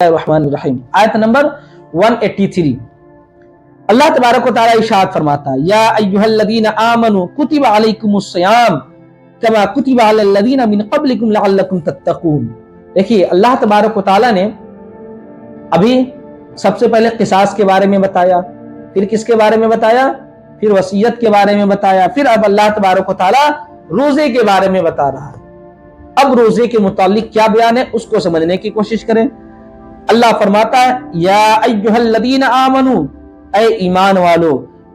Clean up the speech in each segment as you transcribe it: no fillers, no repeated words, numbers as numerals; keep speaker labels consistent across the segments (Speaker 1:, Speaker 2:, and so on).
Speaker 1: रहमान आयत नंबर 183। अल्लाह तबारक व तआला इरशाद फरमाता है, या अय्युहल्लज़ीना आमनू कुतिबा अलैकुमुस्सियाम कमा कुतिबा अलल्लज़ीना मिन क़ब्लिकुम लअल्लकुम तत्तक़ून। देखिए, अल्लाह तबारक व तआला ने अभी सबसे पहले क़िसास के बारे में बताया, फिर किसके बारे में बताया, फिर वसीयत के बारे में बताया, फिर अब अल्लाह तबारक व तआला रोजे के बारे में बता रहा है। अब रोजे के मुतालिक क्या बयान है उसको समझने की कोशिश करें। अल्लाह फरमाता है, या अय्युहल्लज़ीना आमनू, ऐ ईमान वालो,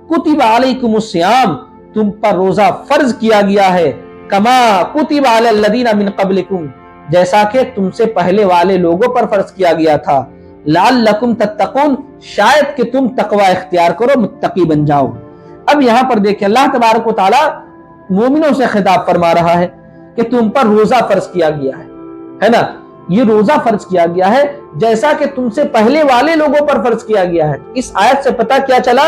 Speaker 1: कुतिबा अलैकुमुस्सियाम, तुम पर रोजा फर्ज किया गया है, कमा कुतिबा अलल्लज़ीना मिन क़ब्लिकुम, जैसा कि तुमसे पहले वाले लोगों पर फर्ज किया गया था, लअल्लकुम तत्तक़ून, शायद कि तुम तकवा इख्तियार करो, मुत्तकी बन जाओ। अब यहां पर देखिए, अल्लाह तबारक व तआला मोमिनों से खिताब फरमा रहा है कि तुम पर रोजा फर्ज किया गया है ना। ये रोजा फर्ज किया गया है जैसा कि तुमसे पहले वाले लोगों पर फर्ज किया गया है। इस आयत से पता क्या चला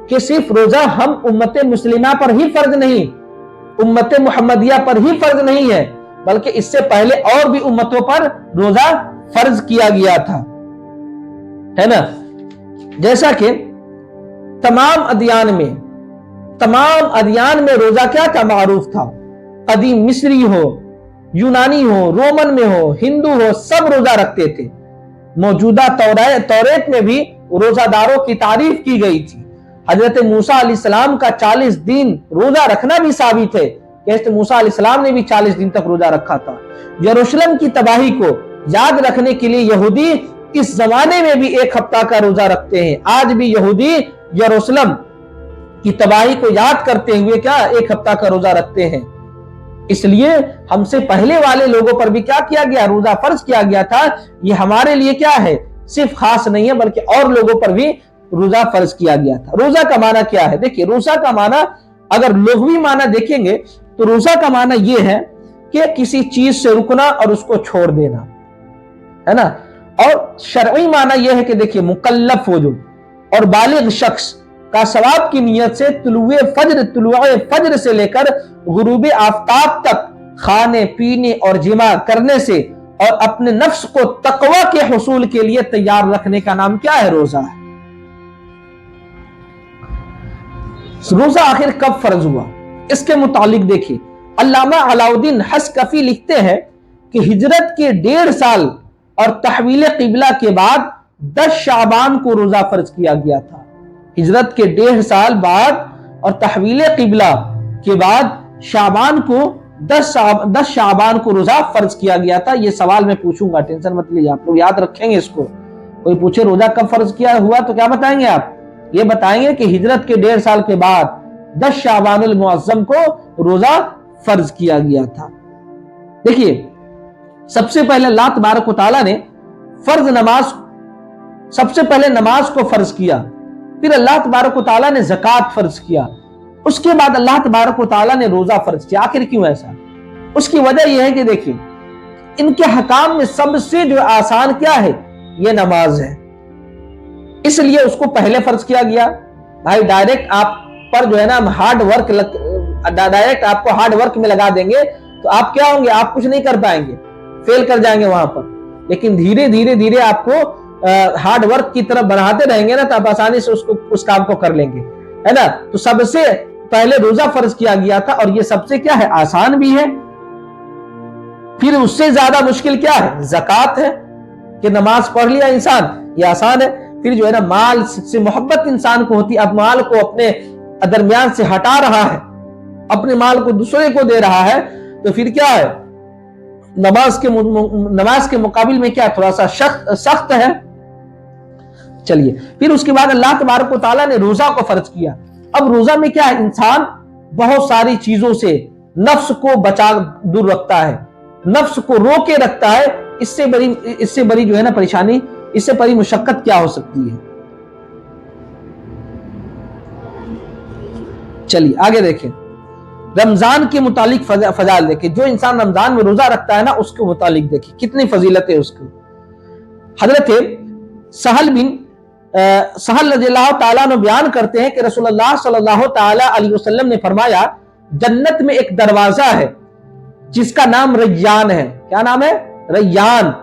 Speaker 1: कि सिर्फ रोजा हम उम्मत मुस्लिमा पर ही फर्ज नहीं, उम्मत मुहम्मदिया पर ही फर्ज नहीं है, बल्कि इससे पहले और भी उम्मतों पर रोजा फर्ज किया गया था, है ना। जैसा कि तमाम अदियान में रोजा क्या था, मारूफ था। कदीम मिस्री हो, यूनानी हो, रोमन में हो, हिंदू हो, सब रोजा रखते थे। मौजूदा तौरेत में भी रोजादारों की तारीफ की गई थी। हजरत मूसा अलैहिस्सलाम का 40 दिन रोजा रखना भी साबित है कि हजरत मूसा अलैहिस्सलाम ने भी 40 दिन तक रोजा रखा था। यरूशलेम की तबाही को याद रखने के लिए यहूदी इस जमाने में भी 1 हफ्ता का रोजा रखते हैं। आज भी यहूदी यरूशलेम की तबाही को याद करते हुए क्या 1 हफ्ता का रोजा रखते हैं। इसलिए हमसे पहले वाले लोगों पर भी क्या किया गया, रोजा फर्ज किया गया था। ये हमारे लिए क्या है, सिर्फ खास नहीं है, बल्कि और लोगों पर भी रोजा फर्ज किया गया था। रोजा का माना क्या है? देखिए, रोजा का माना अगर लुग़वी माना देखेंगे तो रोजा का माना यह है कि किसी चीज से रुकना और उसको छोड़ देना, है ना। और शरई माना यह है कि देखिए, मुकल्लफ हो जो और बालिग शख्स का सवाब की नियत से तुलुए फज्र से लेकर गुरूब आफ्ताब तक खाने पीने और जिमा करने से और अपने नफ्स को तकवा के हुसूल के लिए तैयार रखने का नाम क्या है, रोजा है। रोजा आखिर कब फर्ज हुआ, इसके मुतालिक देखिए, अल्लामा अलाउद्दीन हस्कफी लिखते हैं कि हिजरत के 1.5 साल और तहवील क़िबला के बाद 10 शाबान को रोजा फर्ज किया गया था। हिजरत के 1.5 साल बाद और तहवील क़िबला के बाद शाबान को 10 शाबान को रोजा फर्ज किया गया था। ये सवाल मैं पूछूंगा, टेंशन मत लीजिए, आप लोग याद रखेंगे इसको। कोई पूछे रोजा कब फर्ज किया हुआ तो क्या बताएंगे आप? ये बताएंगे कि हिजरत के 1.5 साल के बाद 10 शाबानुल मुअज़्ज़म को रोजा फर्ज किया गया था। देखिए, सबसे पहले अल्लाह तबारक व तआला ने सबसे पहले नमाज को फर्ज किया, फिर अल्लाह तबारक व तआला ने ज़कात फर्ज किया, उसके बाद अल्लाह तबारक व तआला ने रोजा फर्ज किया। आखिर क्यों ऐसा? उसकी वजह यह है कि देखिए, इनके हकाम में सबसे जो आसान क्या है, ये नमाज है, इसलिए उसको पहले फर्ज किया गया। भाई डायरेक्ट आप पर जो है ना डायरेक्ट आपको हार्ड वर्क में लगा देंगे तो आप क्या होंगे, आप कुछ नहीं कर पाएंगे, फेल कर जाएंगे वहां पर। लेकिन धीरे धीरे आपको हार्ड वर्क की तरफ बढ़ाते रहेंगे ना, तो आप आसानी से उस काम को कर लेंगे, है ना। तो सबसे पहले रोजा फर्ज किया गया था और ये सबसे क्या है, आसान भी है। फिर उससे ज्यादा मुश्किल क्या है, ज़कात है कि नमाज पढ़ लिया इंसान, ये आसान है। फिर जो है ना, माल से मोहब्बत इंसान को होती, अब माल को अपने दरमियान से हटा रहा है, अपने माल को दूसरे को दे रहा है, तो फिर क्या है, नमाज के मुकाबिल में क्या थोड़ा सा सख्त है। चलिए, फिर उसके बाद अल्लाह तबारक व तआला ने रोजा को फर्ज किया। अब रोजा में क्या है, इंसान बहुत सारी चीजों से नफ्स को दूर रखता है, नफ्स को रोके रखता है। इससे बड़ी जो है ना परेशानी, इससे बड़ी मुशक्कत क्या हो सकती है। चलिए आगे देखें, रमजान के मुतालिक फजाइल देखिए। जो इंसान रमजान में रोजा रखता है ना, उसके मुतालिक देखिए कितनी फजीलत है उसकी। हजरत सहल रज़ियल्लाहु ताला अन्हु बयान करते हैं कि रसूलुल्लाह सल्लल्लाहु ताला अलैहि वसल्लम ने फरमाया, जन्नत में एक दरवाजा है जिसका नाम रय्यान है। क्या नाम है? रय्यान।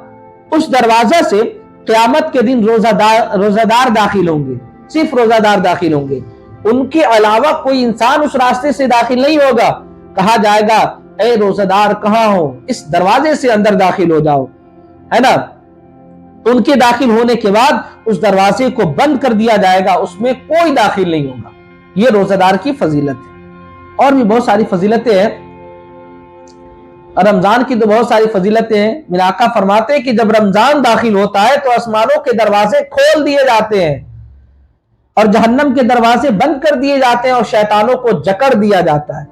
Speaker 1: उस दरवाजा से क़यामत के दिन रोजादार दाखिल होंगे, सिर्फ रोजादार दाखिल होंगे, उनके अलावा कोई इंसान उस रास्ते से दाखिल नहीं होगा। कहा जाएगा ए रोजादार कहाँ हो, इस दरवाजे से अंदर दाखिल हो जाओ, है ना। उनके दाखिल होने के बाद उस दरवाजे को बंद कर दिया जाएगा, उसमें कोई दाखिल नहीं होगा। ये रोजादार की फजीलत है। और भी बहुत सारी फजीलतें हैं, रमजान की तो बहुत सारी फजीलतें हैं। मेरे आका फरमाते हैं कि जब रमजान दाखिल होता है तो आसमानों के दरवाजे खोल दिए जाते हैं और जहन्नम के दरवाजे बंद कर दिए जाते हैं और शैतानों को जकड़ दिया जाता है।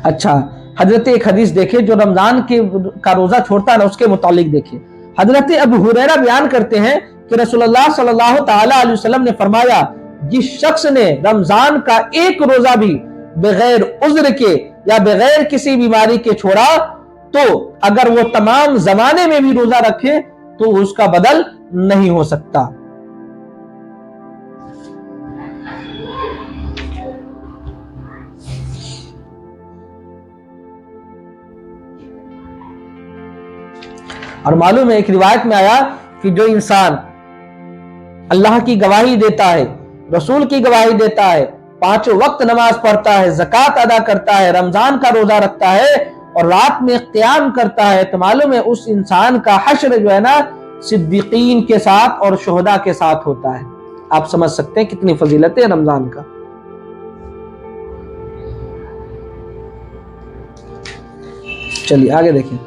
Speaker 1: अच्छा, हजरत एक हदीस देखे जो रमजान का रोजा छोड़ता है ना, उसके मुतालिक देखे। हजरत अबू हुरैरा बयान करते हैं कि रसूलुल्लाह सल्लल्लाहु ताला अलैहि वसल्लम ने फरमाया, जिस शख्स ने रमजान का एक रोजा भी बगैर उज्र के या बगैर किसी बीमारी के छोड़ा, तो अगर वो तमाम जमाने में भी रोजा रखे तो उसका बदल नहीं हो सकता। और मालूम है, एक रिवायत में आया कि जो इंसान अल्लाह की गवाही देता है, रसूल की गवाही देता है, 5 वक्त नमाज पढ़ता है, ज़कात अदा करता है, रमजान का रोजा रखता है और रात में क़याम करता है, तो मालूम है उस इंसान का हश्र जो है ना सिद्दीकीन के साथ और शुहदा के साथ होता है। आप समझ सकते हैं कितनी फजीलत है रमजान का। चलिए आगे देखें।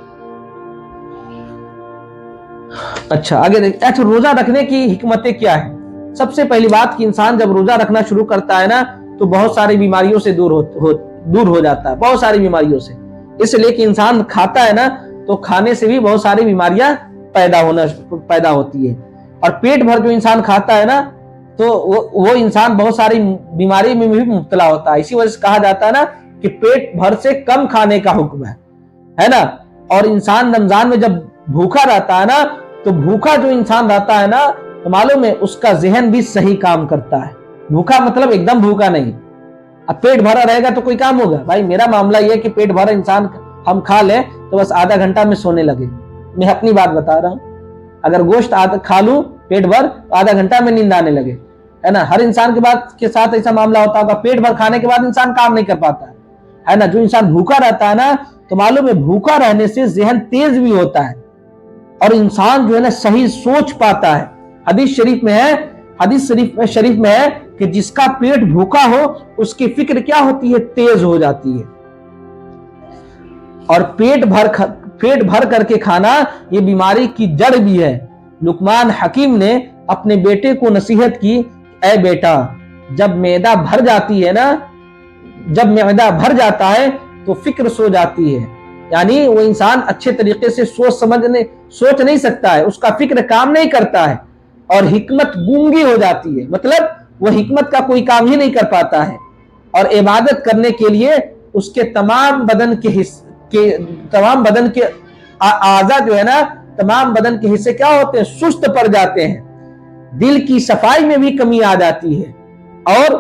Speaker 1: अच्छा आगे देखें। अच्छा, रोजा रखने की हिकमतें क्या है? सबसे पहली बात कि इंसान जब रोजा रखना शुरू करता है ना तो बहुत सारी बीमारियों से दूर हो जाता है, बहुत सारी बीमारियों से। इसलिए कि इंसान खाता है ना तो खाने से भी बहुत सारी बीमारियां पैदा होती है। और पेट भर जो इंसान खाता है ना तो वो इंसान बहुत सारी बीमारी में भी मुब्तला होता है। इसी वजह से कहा जाता है ना कि पेट भर से कम खाने का हुक्म है ना। और इंसान रमजान में जब भूखा रहता है ना तो भूखा जो इंसान रहता है ना तो मालूम है उसका जहन भी सही काम करता है। भूखा मतलब एकदम भूखा नहीं। अब पेट भरा रहेगा तो कोई काम होगा? भाई मेरा मामला यह है कि पेट भरा इंसान हम खा लें तो बस आधा घंटा में सोने लगे। मैं अपनी बात बता रहा हूं। अगर गोश्त खा लूं पेट भर तो आधा घंटा में नींद आने लगे, है ना। हर इंसान के साथ ऐसा मामला होता होगा। पेट भर खाने के बाद इंसान काम नहीं कर पाता है ना। जो इंसान भूखा रहता है ना तो मालूम है भूखा रहने से जहन तेज भी होता है और इंसान जो है ना सही सोच पाता है। हदीस शरीफ में है कि जिसका पेट भूखा हो उसकी फिक्र क्या होती है? तेज हो जाती है। और पेट भर करके खाना ये बीमारी की जड़ भी है। लुकमान हकीम ने अपने बेटे को नसीहत की, ऐ बेटा जब मैदा भर जाता है तो फिक्र सो जाती है। यानी वो इंसान अच्छे तरीके से सोच नहीं सकता है, उसका फिक्र काम नहीं करता है और हिकमत गूंगी हो जाती है। मतलब वो हिकमत का कोई काम ही नहीं कर पाता है और इबादत करने के लिए उसके तमाम बदन के आज़ा जो है ना, तमाम बदन के हिस्से क्या होते हैं? सुस्त पड़ जाते हैं। दिल की सफाई में भी कमी आ जाती है और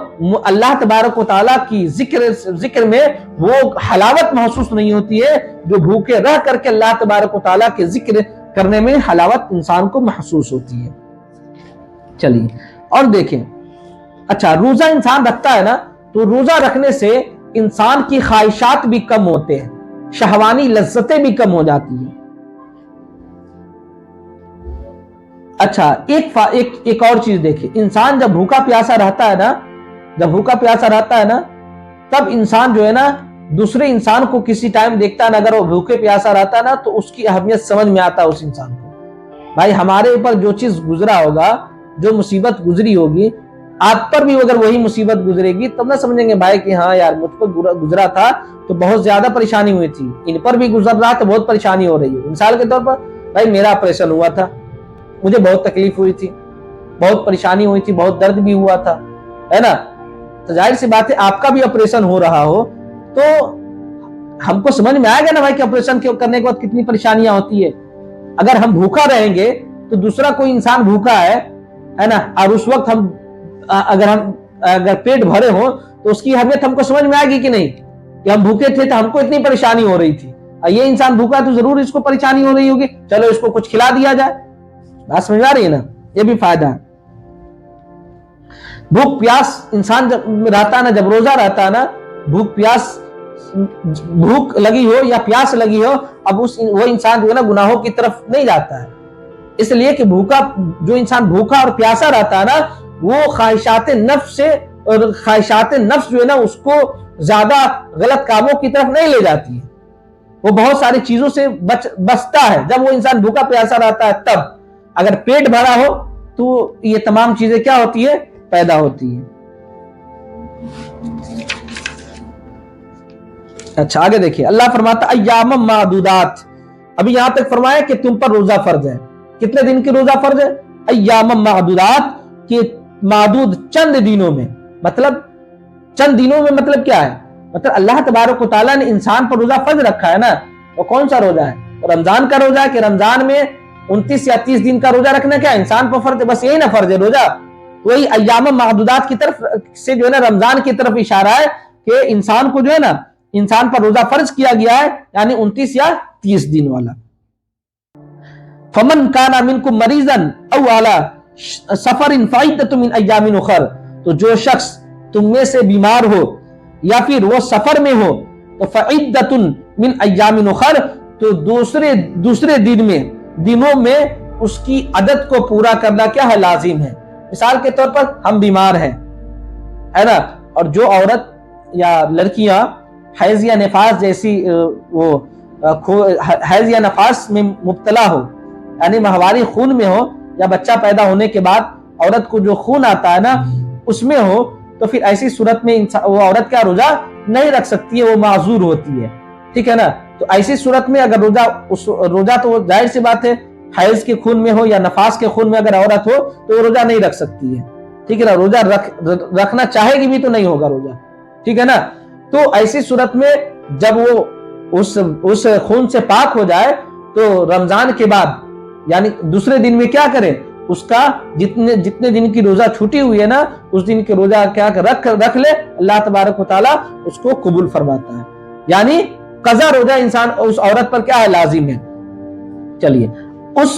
Speaker 1: अल्लाह तबारक व तआला की जिक्र में वो हलावत महसूस नहीं होती है जो भूखे रह करके अल्लाह तबारक व तआला के जिक्र करने में हलावत इंसान को महसूस होती है। चलिए और देखें। अच्छा, रोजा इंसान रखता है ना तो रोजा रखने से इंसान की ख्वाहिशात भी कम होते हैं, शहवानी लज्जतें भी कम हो जाती हैं। अच्छा, एक और चीज देखिए। इंसान जब भूखा प्यासा रहता है ना तब इंसान जो है ना दूसरे इंसान को किसी टाइम देखता है ना, अगर वो भूखे प्यासा रहता है ना तो उसकी अहमियत समझ में आता है उस इंसान को। भाई हमारे ऊपर जो चीज गुजरा होगा, जो मुसीबत गुजरी होगी, आप पर भी अगर वही मुसीबत गुजरेगी तब ना समझेंगे भाई कि हाँ यार मुझ पर गुजरा था तो बहुत ज्यादा परेशानी हुई थी, इन पर भी गुजर रहा तो बहुत परेशानी हो रही है। मिसाल के तौर पर भाई मेरा ऑपरेशन हुआ था, मुझे बहुत तकलीफ हुई थी, बहुत परेशानी हुई थी, बहुत दर्द भी हुआ था, है ना। तो जाहिर सी बात है आपका भी ऑपरेशन हो रहा हो तो हमको समझ में आएगा ना भाई कि ऑपरेशन करने के बाद कितनी परेशानियां होती है। अगर हम भूखा रहेंगे तो दूसरा कोई इंसान भूखा है ना, और उस वक्त अगर पेट भरे हो तो उसकी अहमियत हमको समझ में आएगी कि नहीं कि हम भूखे थे तो हमको इतनी परेशानी हो रही थी, یہ انسان بھوکا ہے تو ضرور اس کو پریشانی ہو رہی ہوگی، چلو اس کو کچھ کھلا دیا جائے. بات سمجھ آ رہی ہے نا؟ یہ بھی فائدہ ہے. بھوک پیاس انسان جب رہتا ہے نا، جب روزہ رہتا ہے نا، بھوک لگی ہو یا پیاس لگی ہو، اب وہ انسان جو ہے نا گناہوں کی طرف نہیں جاتا ہے. اس لیے کہ جو انسان بھوکا اور پیاسا رہتا ہے نا، وہ خواہشات نفس سے، اور خواہشات نفس جو ہے نا اس کو زیادہ غلط کاموں کی طرف نہیں لے جاتی ہے. وہ بہت ساری چیزوں سے بچتا ہے جب وہ انسان بھوکا پیاسا رہتا ہے. تب اگر پیٹ بھرا ہو تو یہ تمام چیزیں کیا ہوتی ہے؟ پیدا ہوتی ہے. اچھا آگے دیکھیے، اللہ فرماتا ایام معدودات. ابھی یہاں تک فرمایا کہ تم پر روزہ فرض ہے. کتنے دن کی روزہ فرض ہے؟ ایام معدودات، کہ معدود چند دنوں میں. مطلب چند دنوں میں مطلب کیا ہے؟ مطلب اللہ تبارک و تعالیٰ نے انسان پر روزہ فرض رکھا ہے نا. وہ کون سا روزہ ہے؟ رمضان کا روزہ ہے، کہ رمضان میں 29 یا 30 دن کا روزہ رکھنا کیا انسان پر فرض ہے؟ بس یہی نا فرض ہے روزہ. وہی ایام معدودات کی طرف سے جو ہے نا رمضان کی طرف اشارہ ہے کہ انسان کو جو ہے نا انسان پر روزہ فرض کیا گیا ہے، یعنی 29 یا 30 دن والا. فمن کان منکم مریضا او علی سفر فعدۃ من ایام اخر. تو جو شخص تم میں سے بیمار ہو یا پھر وہ سفر میں ہو تو فعدۃ من ایام اخر، تو دوسرے دنوں میں اس کی عدد کو پورا کرنا کیا ہے؟ لازم ہے. مثال کے طور پر ہم بیمار ہیں، ہے نا، اور جو عورت یا لڑکیاں حیض یا نفاس جیسی حیض یا نفاس میں مبتلا ہو، یعنی ماہواری خون میں ہو، یا بچہ پیدا ہونے کے بعد عورت کو جو خون آتا ہے نا اس میں ہو، تو پھر ایسی صورت میں وہ عورت کا روزہ نہیں رکھ سکتی ہے، وہ معذور ہوتی ہے. ٹھیک ہے نا؟ تو ایسی صورت میں اگر روزہ تو ظاہر سی بات ہے حیض کے خون میں ہو یا نفاس کے خون میں اگر عورت ہو تو وہ روزہ نہیں رکھ سکتی ہے. ٹھیک ہے نا؟ روزہ رکھنا چاہے گی بھی تو نہیں ہوگا روزہ. ٹھیک ہے نا؟ تو ایسی صورت میں جب وہ اس خون سے پاک ہو جائے تو رمضان کے بعد یعنی دوسرے دن میں کیا کرے؟ اس کا جتنے دن کی روزہ چھوٹی ہوئی ہے نا اس دن کے روزہ کیا رکھ لے. اللہ تبارک و تعالیٰ اس کو قبول فرماتا ہے. یعنی قضا روزہ انسان اس عورت پر کیا ہے؟ لازم ہے. چلیے،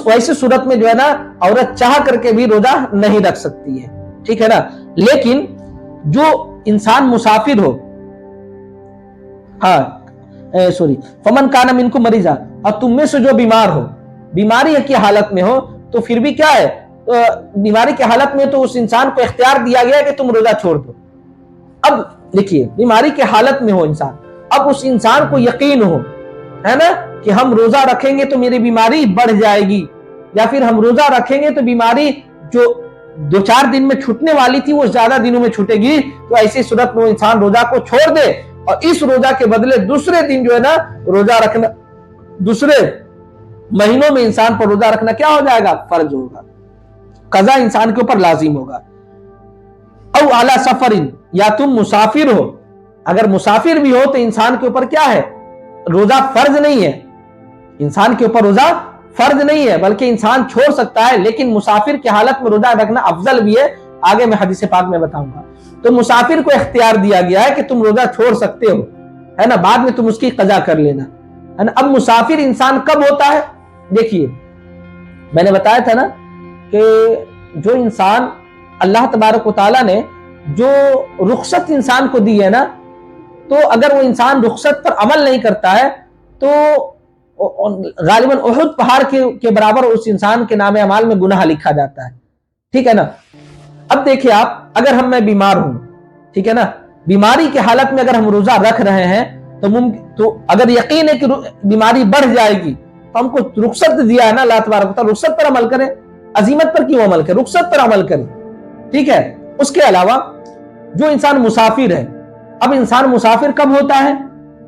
Speaker 1: ویسی صورت میں جو ہے نا عورت چاہ کر کے بھی روزہ نہیں رکھ سکتی ہے. ٹھیک ہے نا؟ لیکن جو انسان مسافر ہو، فمن کان منکم مریضا، اور تم میں سے جو بیمار ہو، بیماری کی حالت میں ہو، تو پھر بھی کیا ہے؟ بیماری کی حالت میں تو اس انسان کو اختیار دیا گیا کہ تم روزہ چھوڑ دو. اب دیکھیے، بیماری کی حالت میں ہو انسان، اب اس انسان کو یقین ہو، ہے نا، کہ ہم روزہ رکھیں گے تو میری بیماری بڑھ جائے گی، یا پھر ہم روزہ رکھیں گے تو بیماری جو 2-4 دن میں چھوٹنے والی تھی وہ زیادہ دنوں میں چھوٹے گی. تو ایسی صورت میں وہ انسان روزہ کو چھوڑ دے، اور اس روزہ کے بدلے دوسرے دن جو ہے نا روزہ رکھنا، دوسرے مہینوں میں انسان پر روزہ رکھنا کیا ہو جائے گا؟ فرض ہوگا. قضا انسان کے اوپر لازم ہوگا. او اعلی سفر، یا تم مسافر ہو. اگر مسافر بھی ہو تو انسان کے اوپر کیا ہے؟ روزہ فرض نہیں ہے. انسان کے اوپر روزہ فرض نہیں ہے، بلکہ انسان چھوڑ سکتا ہے. لیکن مسافر کی حالت میں روزہ رکھنا افضل بھی ہے، آگے میں حدیث پاک میں بتاؤں گا. تو مسافر کو اختیار دیا گیا ہے کہ تم روزہ چھوڑ سکتے ہو، ہے نا، بعد میں تم اس کی قضا کر لینا. اب مسافر انسان کب ہوتا ہے؟ دیکھیے، میں نے بتایا تھا نا کہ جو انسان اللہ تبارک و تعالیٰ نے جو رخصت انسان کو دی ہے نا، تو اگر وہ انسان رخصت پر عمل نہیں کرتا ہے تو غالباً احد پہاڑ کے برابر اس انسان کے نام اعمال میں گناہ لکھا جاتا ہے. ٹھیک ہے نا؟ اب دیکھیں آپ، اگر میں بیمار ہوں، ٹھیک ہے نا، بیماری کی حالت میں اگر ہم روزہ رکھ رہے ہیں تو اگر یقین ہے کہ بیماری بڑھ جائے گی تو ہم کو رخصت دیا ہے نا اللہ تبارک و تعالیٰ، رخصت پر عمل کریں. عزیمت پر کیوں عمل کریں؟ رخصت پر عمل کریں. ٹھیک ہے؟ اس کے علاوہ جو انسان مسافر ہے، اب انسان مسافر کب ہوتا ہے؟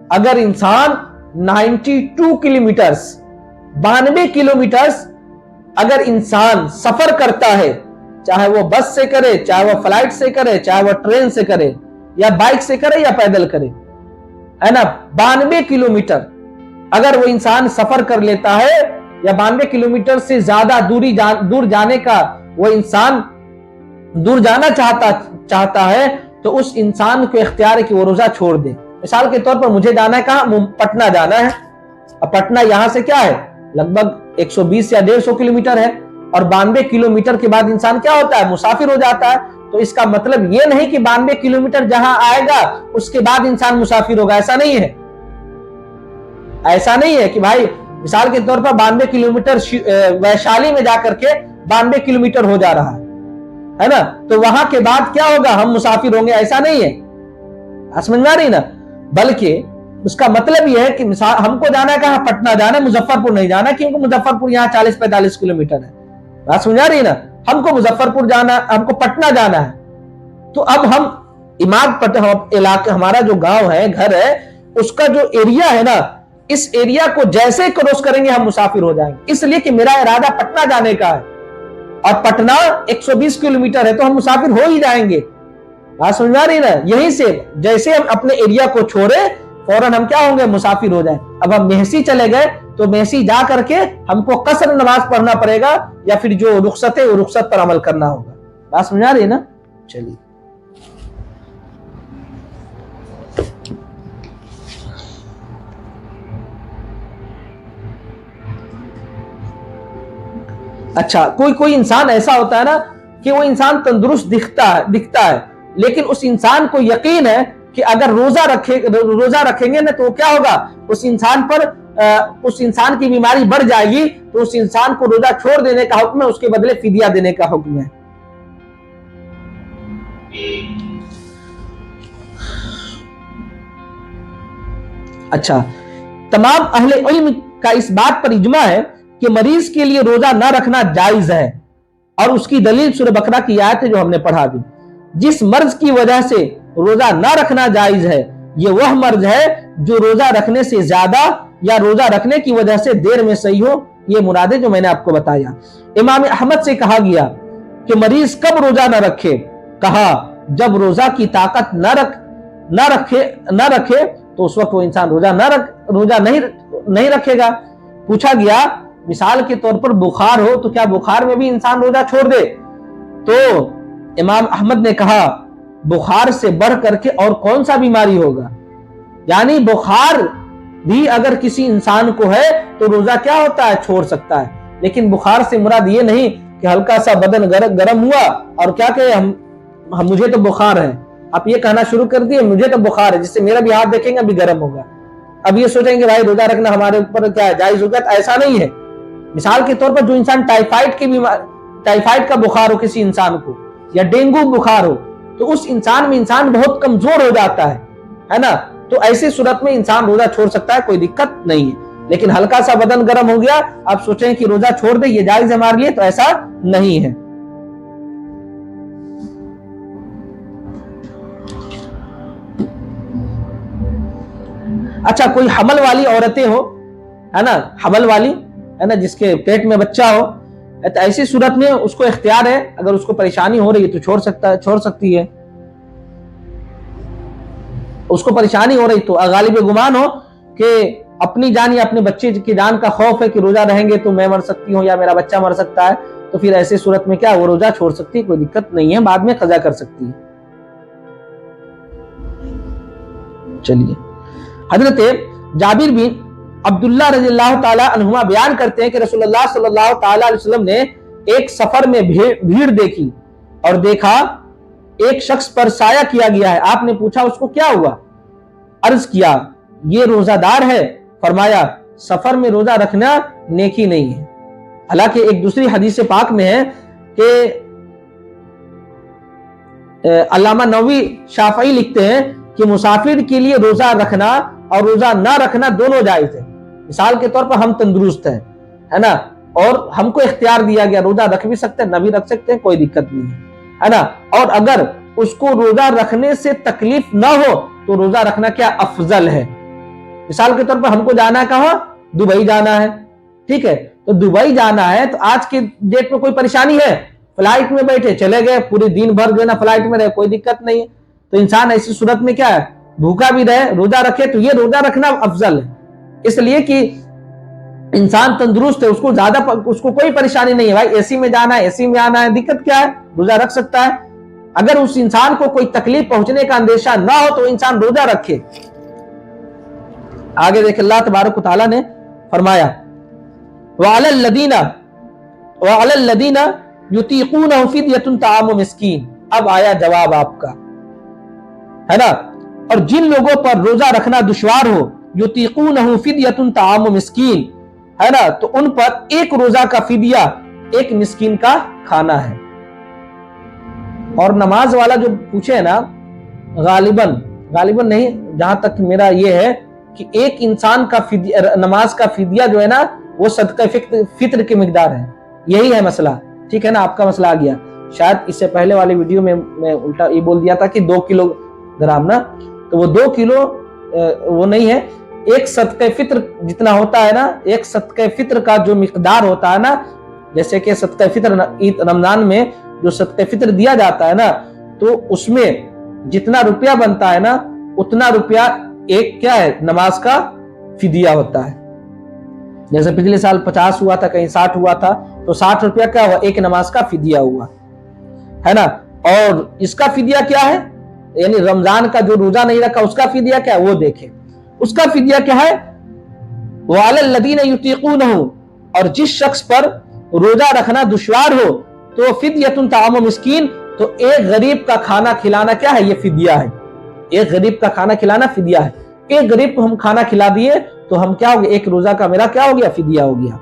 Speaker 1: اگر انسان 92 کلومیٹرز 92 کلومیٹرز اگر انسان سفر کرتا ہے، چاہے وہ بس سے کرے، چاہے وہ فلائٹ سے کرے، چاہے وہ ٹرین سے کرے، یا بائک سے کرے، یا پیدل کرے، ہے نا، 92 کلومیٹر اگر وہ انسان سفر کر لیتا ہے، یا 92 کلومیٹر سے زیادہ دور جانے کا وہ انسان دور جانا چاہتا ہے، تو اس انسان کو اختیار ہے کہ وہ روزہ چھوڑ دے. مثال کے طور پر مجھے جانا ہے کہاں؟ پٹنہ جانا ہے، अब पटना यहाँ से क्या है, लगभग 120 या 150 किलोमीटर है, और 92 किलोमीटर के बाद इंसान क्या होता है, मुसाफिर हो जाता है। तो इसका मतलब ये नहीं कि 92 किलोमीटर जहां आएगा उसके बाद इंसान मुसाफिर होगा, ऐसा नहीं है। ऐसा नहीं है कि भाई मिसाल के तौर पर 92 किलोमीटर वैशाली में जाकर के 92 किलोमीटर हो जा रहा है ना, तो वहां के बाद क्या होगा, हम मुसाफिर होंगे, ऐसा नहीं है। समझ में आ रही ना। बल्कि उसका मतलब यह है कि मिसाल हमको जाना है कहां, पटना जाना है, मुजफ्फरपुर नहीं जाना, क्योंकि मुजफ्फरपुर यहाँ 40-45 किलोमीटर है। बात समझ आ रही ना। हमको मुजफ्फरपुर जाना, हमको पटना जाना है, तो अब हम इलाके, हमारा जो गांव है, घर है, उसका जो एरिया है ना, इस एरिया को जैसे क्रॉस करेंगे हम मुसाफिर हो जाएंगे। इसलिए कि मेरा इरादा पटना जाने का है और पटना 120 किलोमीटर है, तो हम मुसाफिर हो ही जाएंगे। बात समझ में आ रही ना। यहीं से जैसे हम अपने एरिया को छोड़े फौरन हम क्या होंगे, मुसाफिर हो जाए। अब हम मेहसी चले गए तो मेहसी जा करके हमको कसर नमाज पढ़ना पड़ेगा, या फिर जो रुखसत है वो रुखसत पर अमल करना होगा। बात समझ आ रही है ना। चलिए अच्छा, कोई इंसान ऐसा होता है ना कि वो इंसान तंदुरुस्त दिखता है, लेकिन उस इंसान को यकीन है कि अगर रोजा रखेंगे ना तो क्या होगा, उस इंसान की बीमारी बढ़ जाएगी, तो उस इंसान को रोजा छोड़ देने का हुक्म है, उसके बदले फिदिया देने का हुक्म है। अच्छा, तमाम अहले इल्म का इस बात पर इजमा है कि मरीज के लिए रोजा न रखना जायज है, और उसकी दलील सूरह बकरा की आयत है जो हमने पढ़ा भी। जिस मर्ज की वजह से रोजा न रखना जायज है, ये वह मर्ज है जो रोजा रखने से ज्यादा या रोजा रखने की वजह से देर में सही हो। ये मुराद है जो मैंने आपको बताया। इमाम अहमद से कहा गया कि मरीज कब रोजा न रखे, कहा जब रोजा की ताकत न रखे तो उस वक्त वो इंसान रोजा नहीं रखेगा। पूछा गया मिसाल के तौर पर बुखार हो तो क्या बुखार में भी इंसान रोजा छोड़ दे, तो इमाम अहमद ने कहा बुखार से बढ़ करके और कौन सा बीमारी होगा, यानी बुखार भी अगर किसी इंसान को है तो रोजा क्या होता है, छोड़ सकता है। लेकिन बुखार से मुराद ये नहीं कि हल्का सा बदन गर्म हुआ और क्या कहे हम मुझे तो बुखार है, आप ये कहना शुरू कर दिए मुझे तो बुखार है, जिससे मेरा भी हाथ देखेंगे अभी गर्म होगा, अब ये सोचेंगे भाई रोजा रखना हमारे ऊपर क्या है, जायज होगा, तो ऐसा नहीं है। मिसाल के तौर पर जो इंसान टाइफाइड का बुखार हो किसी इंसान को, या डेंगू बुखार हो, तो उस इंसान में इंसान बहुत कमजोर हो जाता है ना, तो ऐसी सूरत में इंसान रोजा छोड़ सकता है, कोई दिक्कत नहीं है। लेकिन हल्का सा बदन गर्म हो गया, आप सोचें कि रोजा छोड़ दे ये जायज है हमारे लिए, तो ऐसा नहीं है। अच्छा, कोई हमल वाली औरतें हो, है ना, हमल वाली है ना, जिसके पेट में बच्चा हो, तो ऐसी सूरत में उसको इख्तियार है, अगर उसको परेशानी हो रही है तो छोड़ सकती है। उसको परेशानी हो रही तो गालिब गुमान हो कि अपनी जान या अपने बच्चे की जान का खौफ है कि रोजा रहेंगे तो मैं मर सकती हूँ या मेरा बच्चा मर सकता है, तो फिर ऐसी सूरत में क्या वो रोजा छोड़ सकती है, कोई दिक्कत नहीं है, बाद में कज़ा कर सकती है। चलिए, हजरत जाबिर बिन अब्दुल्ला रज़ियल्लाहु ताला अन्हुमा बयान करते हैं कि रसूलुल्लाह सल्लल्लाहु ताला अलैहि वसल्लम ने एक सफर में भीड़ देखी और देखा एक शख्स पर साया किया गया है। आपने पूछा उसको क्या हुआ, अर्ज किया ये रोजादार है, फरमाया सफर में रोजा रखना नेकी नहीं है। हालांकि एक दूसरी हदीस पाक में है कि अल्लामा नववी शाफई लिखते हैं कि मुसाफिर के लिए रोजा रखना और रोजा ना रखना दोनों जायज है। मिसाल के तौर पर हम तंदुरुस्त हैं, है ना, और हमको इख्तियार दिया गया रोजा रख भी सकते हैं, न भी रख सकते हैं, कोई दिक्कत नहीं है ना। और अगर उसको रोजा रखने से तकलीफ ना हो तो रोजा रखना क्या अफजल है। मिसाल के तौर पर हमको जाना है कहाँ, दुबई जाना है, ठीक है, तो दुबई जाना है तो आज के डेट में कोई परेशानी है, फ्लाइट में बैठे चले गए, पूरे दिन भर जो है ना फ्लाइट में रहे, कोई दिक्कत नहीं है। तो इंसान ऐसी सूरत में क्या है, भूखा भी रहे रोजा रखे, तो ये रोजा रखना अफजल है, इसलिए कि इंसान तंदुरुस्त है, उसको कोई परेशानी नहीं है, भाई एसी में जाना है, एसी में आना है, दिक्कत क्या है, रोजा रख सकता है। अगर उस इंसान को कोई तकलीफ पहुंचने का अंदेशा ना हो तो इंसान रोजा रखे। आगे देखे अल्लाह तबारक व तआला ने फरमाया वअलल्लदीना युतीकूनहु फिद्यतुन ताअमु मिस्कीन। अब आया जवाब आपका, है ना। और जिन लोगों पर रोजा रखना दुश्वार हो, युतीकूनहु फिद्यतुन ताअमु मिस्कीन, है ना, तो उन पर एक रोजा का फिदिया एक मिस्कीन का खाना है। और नमाज वाला जो पूछे है ना, गालिबन नहीं, जहां तक मेरा ये है कि एक इंसान का फिदिया, नमाज का फिदिया जो है ना, वो सदका फित्र की मिकदार है। यही है मसला, ठीक है ना। आपका मसला आ गया। शायद इससे पहले वाले वीडियो में मैं उल्टा ये बोल दिया था कि 2 किलोग्राम ना, तो वो 2 किलो वो नहीं है। एक सदका फित्र जितना होता है ना, एक सदका फित्र का जो मिकदार होता है ना, जैसे कि सदका फित्र रमजान में जो सदका फित्र दिया जाता है ना, तो उसमें जितना रुपया बनता है ना, उतना रुपया एक क्या है, नमाज का फिदिया होता है। जैसे पिछले साल 50 हुआ था, कहीं 60 हुआ था, तो 60 रुपया क्या हुआ, एक नमाज का फिदिया हुआ, है ना। और इसका फिदिया क्या है, यानी रमजान का जो रोजा नहीं रखा उसका फिदिया क्या है, वो देखें। उसका फिदिया क्या है, वअलल्लदीना युतीकूनहु, और जिस शख्स पर रोजा रखना दुश्वार हो, तो फिद्यतुन ताअमु मिस्कीन, तो एक गरीब का खाना खिलाना क्या है, ये फिदिया है। एक गरीब का खाना खिलाना फिदिया है। एक गरीब को हम खाना खिला दिए तो हम क्या हो गया, एक रोजा का मेरा क्या हो गया, फिदिया हो गया।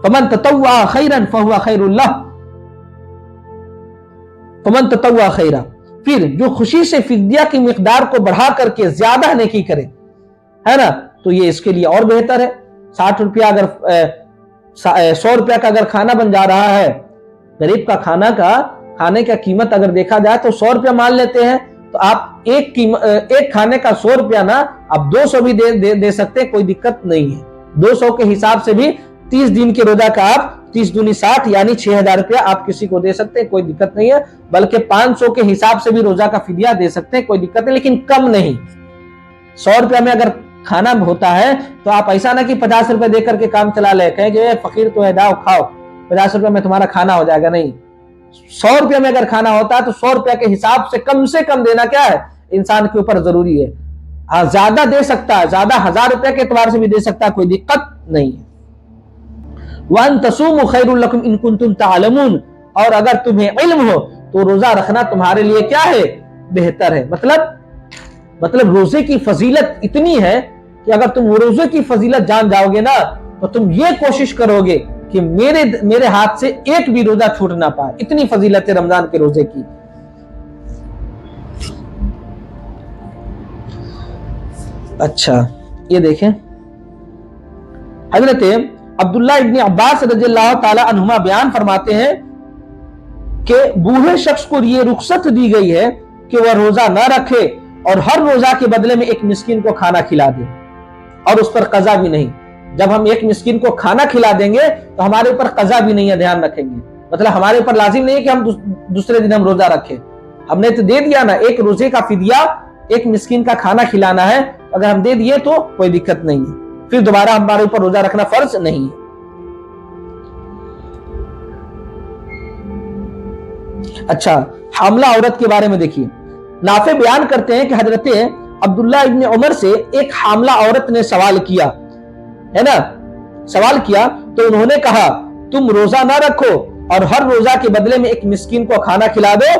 Speaker 1: फमन ततव्वा खैरन फहुवा खैरुल लह, फमन ततव्वा खैरा, फिर जो खुशी से फिदिया की मिकदार को बढ़ा करके ज्यादा नेकी करे, है ना, तो ये इसके लिए और बेहतर है। 60 रुपया अगर 100 रुपया का अगर खाना बन जा रहा है, गरीब का खाने का कीमत अगर देखा जाए तो 100 रुपया मान लेते हैं, तो आप एक खाने का 100 रुपया ना, आप 200 भी दे सकते हैं, कोई दिक्कत नहीं है। 200 के हिसाब से भी 30 दिन के रोजा का आप 30 दूनी 60 यानी 6000 रुपया आप किसी को दे सकते हैं, कोई दिक्कत नहीं है। बल्कि 500 के हिसाब से भी रोजा का फिदिया दे सकते हैं, कोई दिक्कत नहीं, लेकिन कम नहीं। 100 रुपया में अगर खाना होता है तो आप ऐसा ना कि 50 रुपए दे करके काम चला ले, कहें कि फकीर तो है, दाओ खाओ, 50 रुपए में तुम्हारा खाना हो जाएगा, नहीं। 100 रुपया में अगर खाना होता है तो 100 रुपया के हिसाब से कम देना क्या है, इंसान के ऊपर जरूरी है। हाँ, ज्यादा दे सकता है, ज्यादा 1000 रुपया के एतबार से भी दे सकता है, कोई दिक्कत नहीं है। वअन तसूमु खैरुल लकुम इन कुंतुम तालमून, और अगर तुम्हें इल्म हो तो रोजा रखना तुम्हारे लिए क्या है, बेहतर है। मतलब रोजे की फजीलत इतनी है कि अगर तुम रोजे की फजीलत जान जाओगे ना, तो तुम ये कोशिश करोगे कि मेरे हाथ से एक भी रोजा छूट ना पाए। इतनी फजीलत है रमजान के रोजे की। अच्छा, ये देखें, हजरत अब्दुल्लाह इब्न अब्बास रज़ियल्लाहु ताला अन्हुमा बयान फरमाते हैं कि बूढ़े शख्स को ये रुख्सत दी गई है कि वह रोजा ना रखे और हर रोजा के बदले में एक मिस्कीन को खाना खिला दे, और उस पर कज़ा भी नहीं। जब हम एक मिस्कीन को खाना खिला देंगे तो हमारे ऊपर कज़ा भी नहीं है, ध्यान रखेंगे। मतलब हमारे ऊपर लाजिम नहीं है कि हम दूसरे दिन हम रोजा रखें। हमने तो दे दिया ना, एक रोजे का फिदिया एक मिस्कीन का खाना खिलाना है, अगर हम दे दिए तो कोई दिक्कत नहीं है, फिर दोबारा हमारे ऊपर रोजा रखना फर्ज नहीं है। अच्छा, हामला औरत के बारे में देखिए, नाफे बयान करते हैं कि हजरत अब्दुल्लाह इब्न उमर से एक हामला औरत ने सवाल किया, है ना, सवाल किया तो उन्होंने कहा, तुम रोजा ना रखो और हर रोजा के बदले में एक मिस्कीन को खाना खिला दो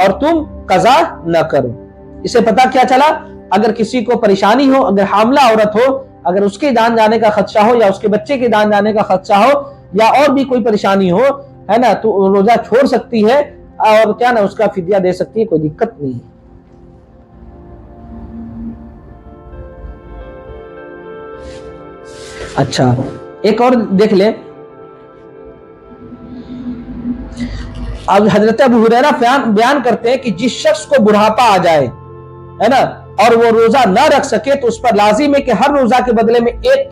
Speaker 1: और तुम कज़ा ना करो। इसे पता क्या चला, अगर किसी को परेशानी हो, अगर हामला औरत हो, अगर उसके जान जाने का खदशा हो या उसके बच्चे के जान जाने का खदशा हो या और भी कोई परेशानी हो, है ना, तो रोजा छोड़ सकती है और क्या ना उसका फिदिया दे सकती है, कोई दिक्कत नहीं है। अच्छा, एक और देख ले, अब हजरत अबू हुरैरा बयान करते हैं कि जिस शख्स को बुढ़ापा आ जाए, है ना, और वो रोजा ना रख सके तो उस पर लाजिम है कि हर रोजा के बदले में 1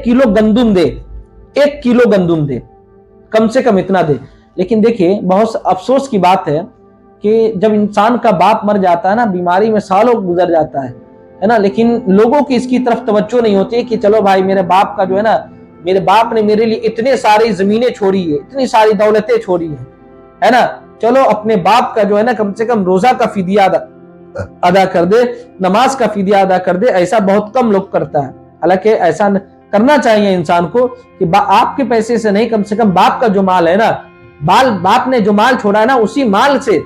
Speaker 1: किलो गंदुम दे, 1 किलो गंदुम दे, कम से कम इतना दे। लेकिन देखिए, बहुत अफसोस की बात है कि जब इंसान का बाप मर जाता है ना, बीमारी में सालों गुजर जाता है ना, लेकिन लोगों की इसकी तरफ तवज्जो नहीं होती कि चलो भाई, मेरे बाप का जो है ना, मेरे बाप ने मेरे लिए इतने सारी जमीनें छोड़ी है, इतनी सारी दौलतें छोड़ी है ना, चलो अपने बाप का जो है ना कम से कम रोजा का फिदिया अदा कर दे, नमाज का फिदिया अदा कर दे। ऐसा बहुत कम लोग करता है, हालांकि ऐसा کرنا چاہیے انسان کو کہ آپ کے پیسے سے نہیں، کم سے کم باپ کا جو مال ہے نا، باپ نے جو مال چھوڑا ہے نا، اسی مال سے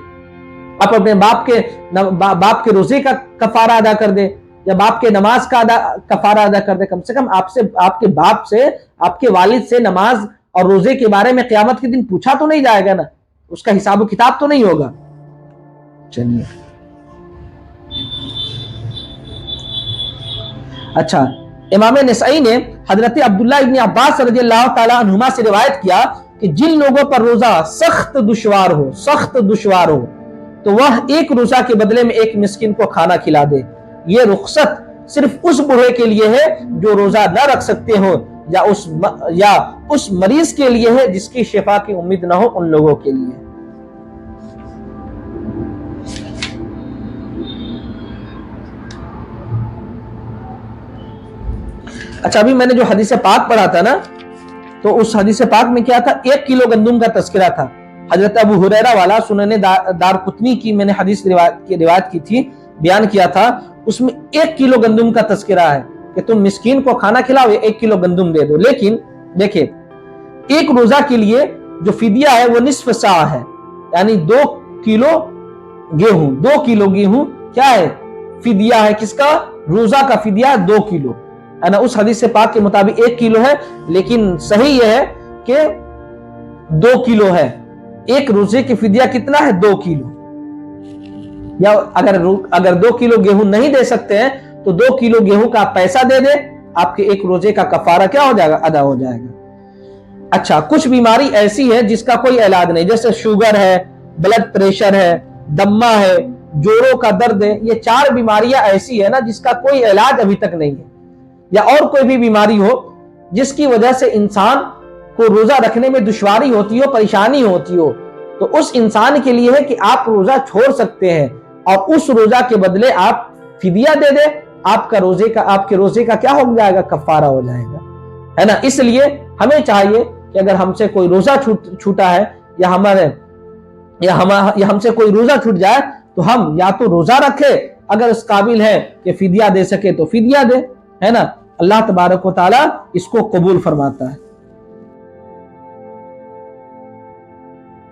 Speaker 1: آپ اپنے باپ کے روزے کا کفارہ ادا کر دے، یا باپ کے نماز کا کفارہ ادا کر دے۔ کم سے کم آپ کے باپ سے، آپ کے والد سے نماز اور روزے کے بارے میں قیامت کے دن پوچھا تو نہیں جائے گا نا، اس کا حساب و کتاب تو نہیں ہوگا۔ چلیے اچھا، امام نسائی نے حضرت عبداللہ ابن عباس رضی اللہ تعالی عنہما سے روایت کیا کہ جن لوگوں پر روزہ سخت دشوار ہو تو وہ ایک روزہ کے بدلے میں ایک مسکین کو کھانا کھلا دے۔ یہ رخصت صرف اس بوڑھے کے لیے ہے جو روزہ نہ رکھ سکتے ہو، یا اس مریض کے لیے ہے جس کی شفا کی امید نہ ہو، ان لوگوں کے لیے۔ اچھا، ابھی میں نے جو حدیث پاک پڑھا تھا نا، تو اس حدیث پاک میں کیا تھا؟ 1 کلو گندم کا تذکرہ تھا۔ حضرت ابو ہریرہ والا سنن دارقطنی کی میں نے حدیث روایت کی تھی، بیان کیا تھا، اس میں 1 کلو گندم کا تذکرہ ہے کہ تم مسکین کو کھانا کھلاؤ، 1 کلو گندم دے دو۔ لیکن دیکھیں، ایک روزہ کے لیے جو فدیہ ہے وہ نصف سا ہے، یعنی 2 کلو گیہوں کیا ہے؟ فدیہ ہے۔ کس کا؟ روزہ کا فدیہ 2 کلو ہے نا۔ اس حدیث پاک کے مطابق 1 کلو ہے، لیکن صحیح یہ ہے کہ 2 کلو ہے۔ ایک روزے کی فدیہ کتنا ہے؟ 2 کلو۔ یا اگر 2 کلو گیہوں نہیں دے سکتے ہیں تو 2 کلو گیہوں کا پیسہ دے دے، آپ کے ایک روزے کا کفارہ کیا ہو جائے گا؟ ادا ہو جائے گا۔ اچھا، کچھ بیماری ایسی ہے جس کا کوئی علاج نہیں، جیسے شوگر ہے، بلڈ پریشر ہے، دمہ ہے، جوڑوں کا درد ہے، یہ 4 بیماریاں ایسی ہے نا جس کا کوئی علاج ابھی تک نہیں ہے، یا اور کوئی بھی بیماری ہو جس کی وجہ سے انسان کو روزہ رکھنے میں دشواری ہوتی ہو، پریشانی ہوتی ہو، تو اس انسان کے لیے ہے کہ آپ روزہ چھوڑ سکتے ہیں، اور اس روزہ کے بدلے آپ فدیہ دے دیں، آپ کے روزے کا کیا ہو جائے گا؟ کفارہ ہو جائے گا، ہے نا۔ اس لیے ہمیں چاہیے کہ اگر ہم سے کوئی روزہ چھوٹا ہے، یا ہم سے کوئی روزہ چھوٹ جائے، تو ہم یا تو روزہ رکھے، اگر اس قابل ہے کہ فدیہ دے سکے تو فدیہ دے، ہے نا۔ اللہ تبارک و تعالی اس کو قبول فرماتا ہے۔